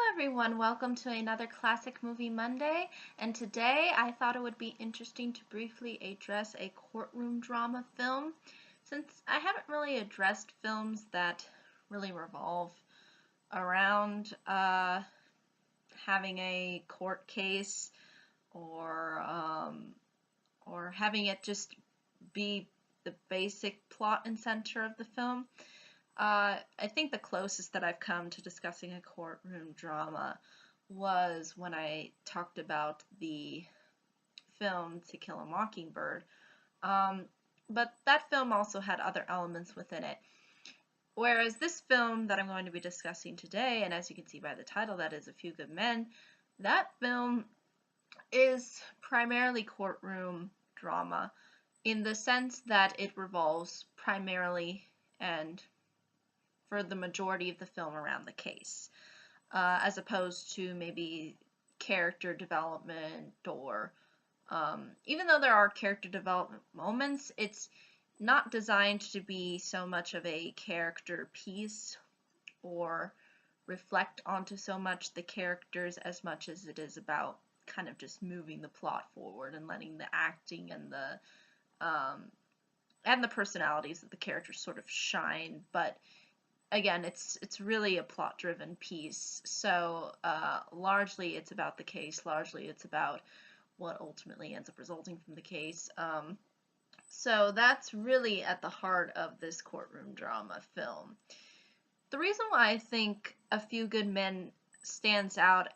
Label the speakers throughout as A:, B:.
A: Everyone, welcome to another Classic Movie Monday, and today I thought it would be interesting to briefly address a courtroom drama film, since I haven't really addressed films that really revolve around having a court case or having it just be the basic plot and center of the film. I think the closest that I've come to discussing a courtroom drama was when I talked about the film To Kill a Mockingbird. Um, but that film also had other elements within it. Whereas this film that I'm going to be discussing today, and as you can see by the title, that is A Few Good Men, that film is primarily courtroom drama in the sense that it revolves primarily and for the majority of the film around the case, as opposed to maybe character development or even though there are character development moments, it's not designed to be so much of a character piece or reflect onto so much the characters as much as it is about kind of just moving the plot forward and letting the acting and the personalities of the characters sort of shine. But again, it's really a plot-driven piece. So largely it's about the case. Largely it's about what ultimately ends up resulting from the case. So that's really at the heart of this courtroom drama film. The reason why I think A Few Good Men stands out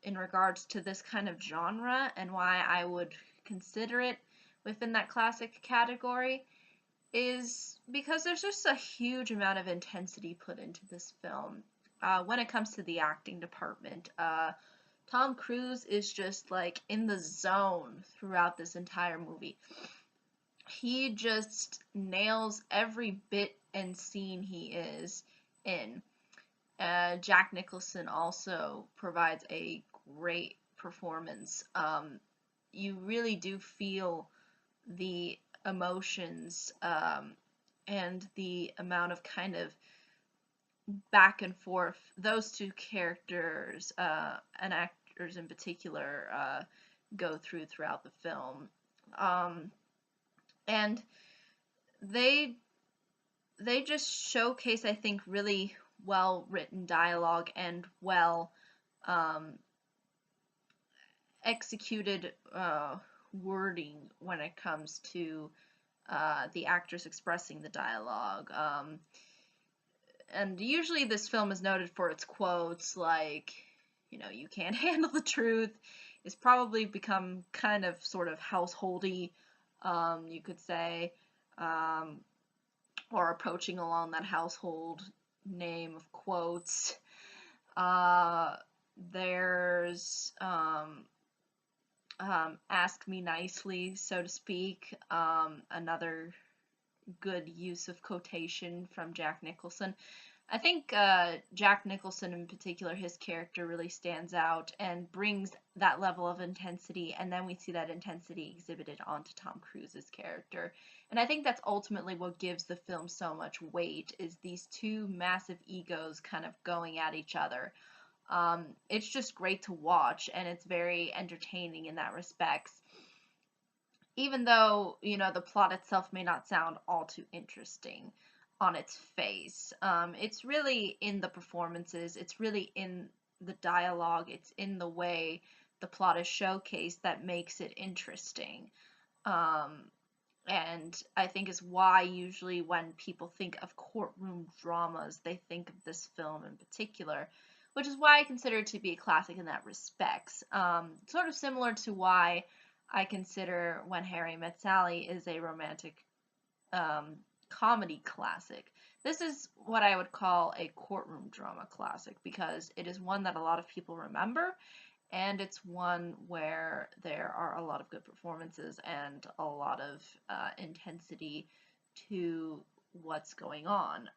A: in regards to this kind of genre and why I would consider it within that classic category is because there's just a huge amount of intensity put into this film. When it comes to the acting department, Tom Cruise is just like in the zone throughout this entire movie. He just nails every bit and scene he is in. Jack Nicholson also provides a great performance. You really do feel the emotions and the amount of kind of back and forth those two characters and actors in particular go throughout the film. And they just showcase, I think, really well written dialogue and well executed wording when it comes to the actors expressing the dialogue. And usually this film is noted for its quotes like, you can't handle the truth. It's probably become kind of sort of householdy, you could say, or approaching along that household name of quotes. There's Ask Me Nicely, so to speak, another good use of quotation from Jack Nicholson. I think Jack Nicholson in particular, his character really stands out and brings that level of intensity, and then we see that intensity exhibited onto Tom Cruise's character. And I think that's ultimately what gives the film so much weight, is these two massive egos kind of going at each other. It's just great to watch, and it's very entertaining in that respect. Even though, the plot itself may not sound all too interesting on its face. It's really in the performances, it's really in the dialogue, it's in the way the plot is showcased that makes it interesting. And I think is why usually when people think of courtroom dramas, they think of this film in particular, which is why I consider it to be a classic in that respect. Sort of similar to why I consider When Harry Met Sally is a romantic comedy classic. This is what I would call a courtroom drama classic because it is one that a lot of people remember, and it's one where there are a lot of good performances and a lot of intensity to what's going on.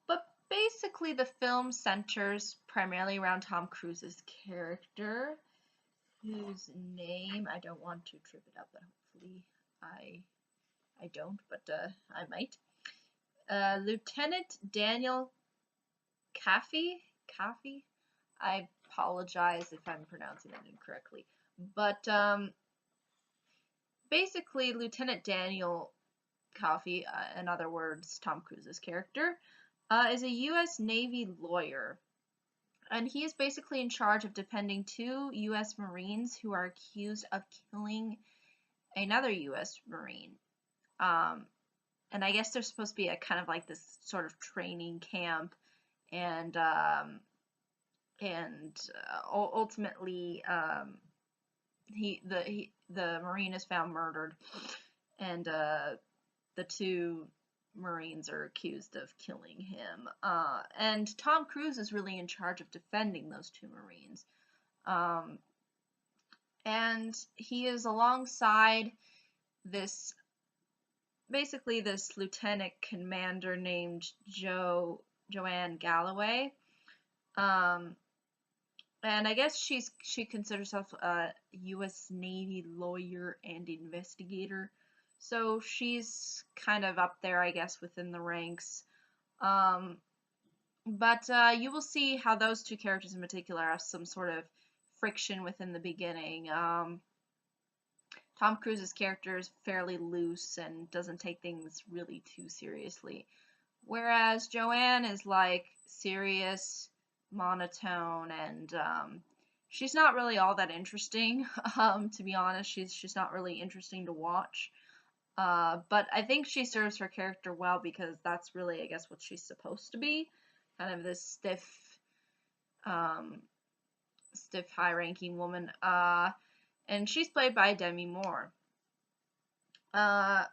A: But basically, the film centers primarily around Tom Cruise's character, whose name I don't want to trip it up, but hopefully I don't, but I might. Lieutenant Daniel Kaffee. I apologize if I'm pronouncing that incorrectly. But basically, Lieutenant Daniel Kaffee, in other words, Tom Cruise's character, is a U.S. Navy lawyer. And he is basically in charge of defending two U.S. Marines who are accused of killing another U.S. Marine. And I guess there's supposed to be a kind of like this sort of training camp, and ultimately the Marine is found murdered, and the two Marines are accused of killing him. And Tom Cruise is really in charge of defending those two Marines. And he is alongside this lieutenant commander named Joanne Galloway. And I guess she considers herself a U.S. Navy lawyer and investigator. So she's kind of up there, I guess, within the ranks. But you will see how those two characters in particular have some sort of friction within the beginning. Tom Cruise's character is fairly loose and doesn't take things really too seriously, whereas Joanne is like serious, monotone, and she's not really all that interesting. To be honest, she's not really interesting to watch. But I think she serves her character well because that's really, I guess, what she's supposed to be, kind of this stiff, high-ranking woman. And she's played by Demi Moore. But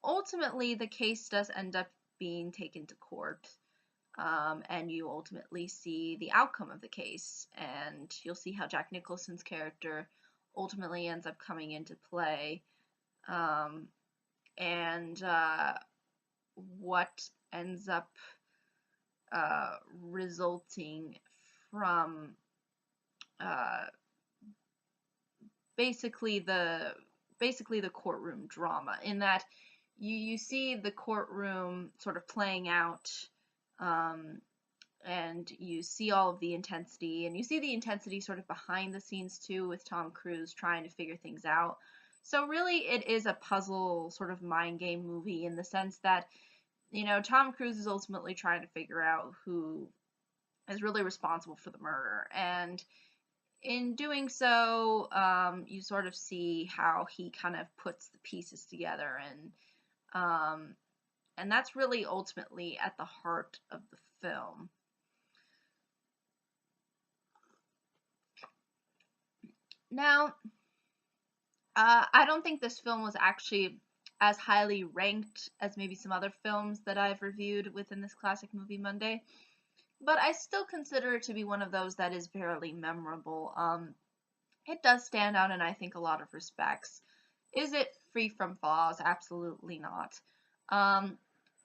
A: ultimately, the case does end up being taken to court, and you ultimately see the outcome of the case, and you'll see how Jack Nicholson's character ultimately ends up coming into play, and what ends up resulting from basically the courtroom drama, in that you see the courtroom sort of playing out, and you see all of the intensity, and you see the intensity sort of behind the scenes too, with Tom Cruise trying to figure things out. So really it is a puzzle sort of mind game movie, in the sense that, you know, Tom Cruise is ultimately trying to figure out who is really responsible for the murder, and in doing so, you sort of see how he kind of puts the pieces together, and that's really ultimately at the heart of the film. Now, I don't think this film was actually as highly ranked as maybe some other films that I've reviewed within this Classic Movie Monday, but I still consider it to be one of those that is fairly memorable. It does stand out in, I think, a lot of respects. Is it free from flaws? Absolutely not.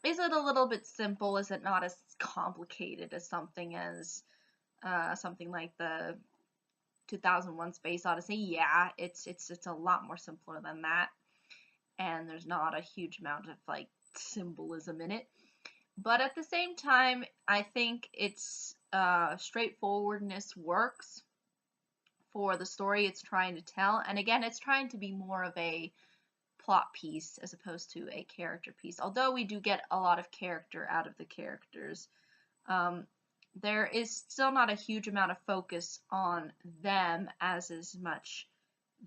A: Is it a little bit simple? Is it not as complicated as something like the 2001 Space Odyssey? Yeah, it's a lot more simpler than that, and there's not a huge amount of like symbolism in it. But at the same time, I think its straightforwardness works for the story it's trying to tell. And again, it's trying to be more of a plot piece as opposed to a character piece. Although we do get a lot of character out of the characters, there is still not a huge amount of focus on them as much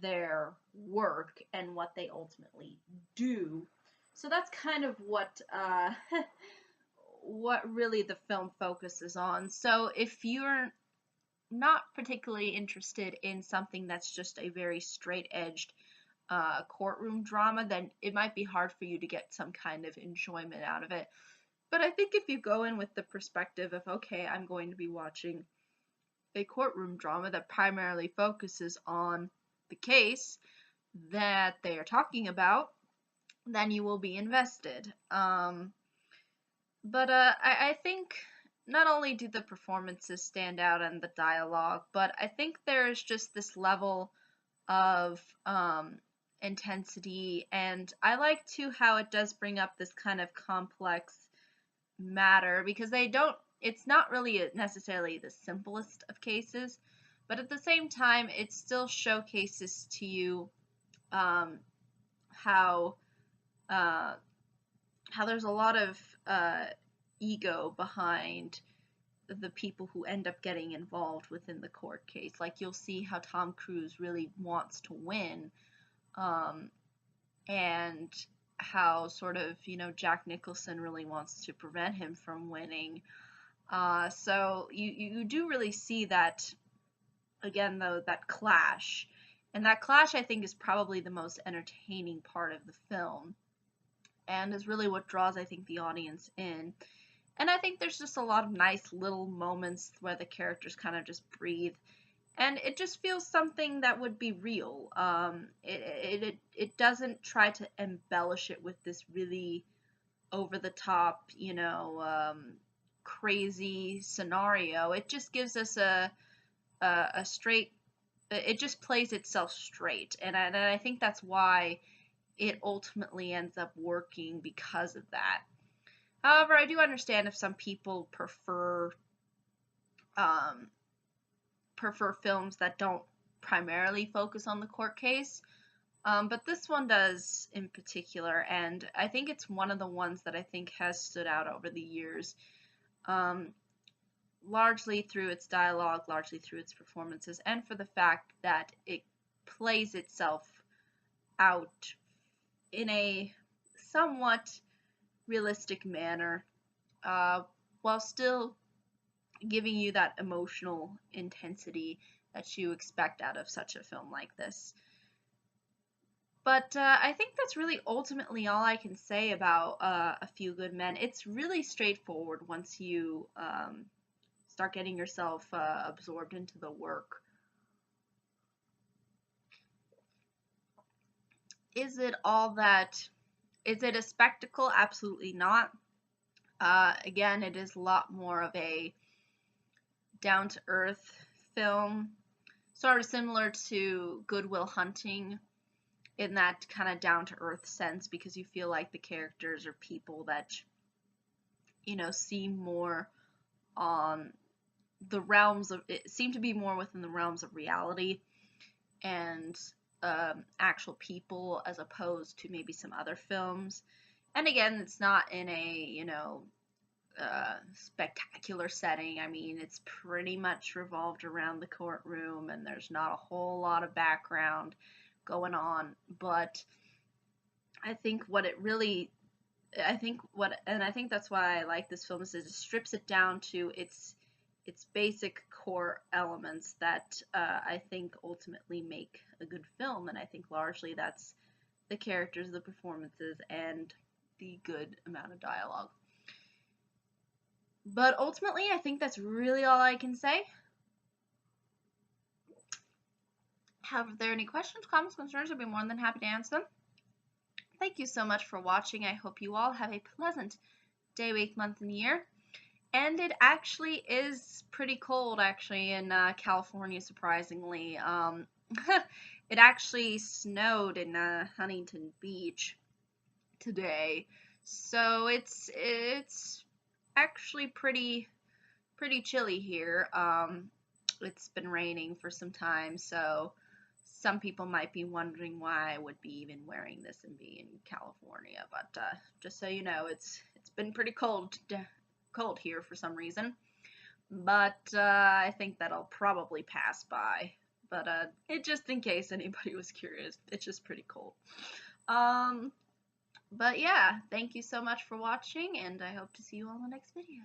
A: their work and what they ultimately do. So that's kind of what what really the film focuses on. So if you're not particularly interested in something that's just a very straight-edged courtroom drama, then it might be hard for you to get some kind of enjoyment out of it. But I think if you go in with the perspective of, okay, I'm going to be watching a courtroom drama that primarily focuses on the case that they are talking about, then you will be invested. But I think not only do the performances stand out and the dialogue, but I think there's just this level of intensity, and I like too how it does bring up this kind of complex matter because they don't, it's not really necessarily the simplest of cases, but at the same time, it still showcases to you um, how uh, how there's a lot of ego behind the people who end up getting involved within the court case. Like you'll see how Tom Cruise really wants to win, um, and how sort of, Jack Nicholson really wants to prevent him from winning. So you do really see that, again, though, that clash. And that clash, I think, is probably the most entertaining part of the film and is really what draws, I think, the audience in. And I think there's just a lot of nice little moments where the characters kind of just breathe, and it just feels something that would be real. It doesn't try to embellish it with this really over the top, crazy scenario. It just gives us a straight. It just plays itself straight, and I think that's why it ultimately ends up working because of that. However, I do understand if some people um, prefer films that don't primarily focus on the court case. But this one does in particular, and I think it's one of the ones that I think has stood out over the years, um, largely through its dialogue, largely through its performances, and for the fact that it plays itself out in a somewhat realistic manner, uh, while still giving you that emotional intensity that you expect out of such a film like this. But I think that's really ultimately all I can say about A Few Good Men. It's really straightforward once you start getting yourself absorbed into the work. Is it all that? Is it a spectacle? Absolutely not. Again, it is a lot more of a down to earth film, sort of similar to Good Will Hunting in that kind of down to earth sense, because you feel like the characters are people that seem more on the realms of it, seem to be more within the realms of reality and actual people, as opposed to maybe some other films. And again, it's not in a spectacular setting. I mean, it's pretty much revolved around the courtroom, and there's not a whole lot of background going on. But I think what it really, I think what, and I think that's why I like this film, is it strips it down to its basic core elements that I think ultimately make a good film, and I think largely that's the characters, the performances, and the good amount of dialogue. But ultimately, I think that's really all I can say. However, if there are any questions, comments, concerns, I'd be more than happy to answer them. Thank you so much for watching. I hope you all have a pleasant day, week, month, and year. And it actually is pretty cold, actually, in California, surprisingly. It actually snowed in Huntington Beach today, so it's actually pretty chilly here. It's been raining for some time, so some people might be wondering why I would be even wearing this and be in California. But just so you know, it's been pretty cold here for some reason. But I think that'll probably pass by. But it just in case anybody was curious, it's just pretty cold. But yeah, thank you so much for watching, and I hope to see you all in the next video.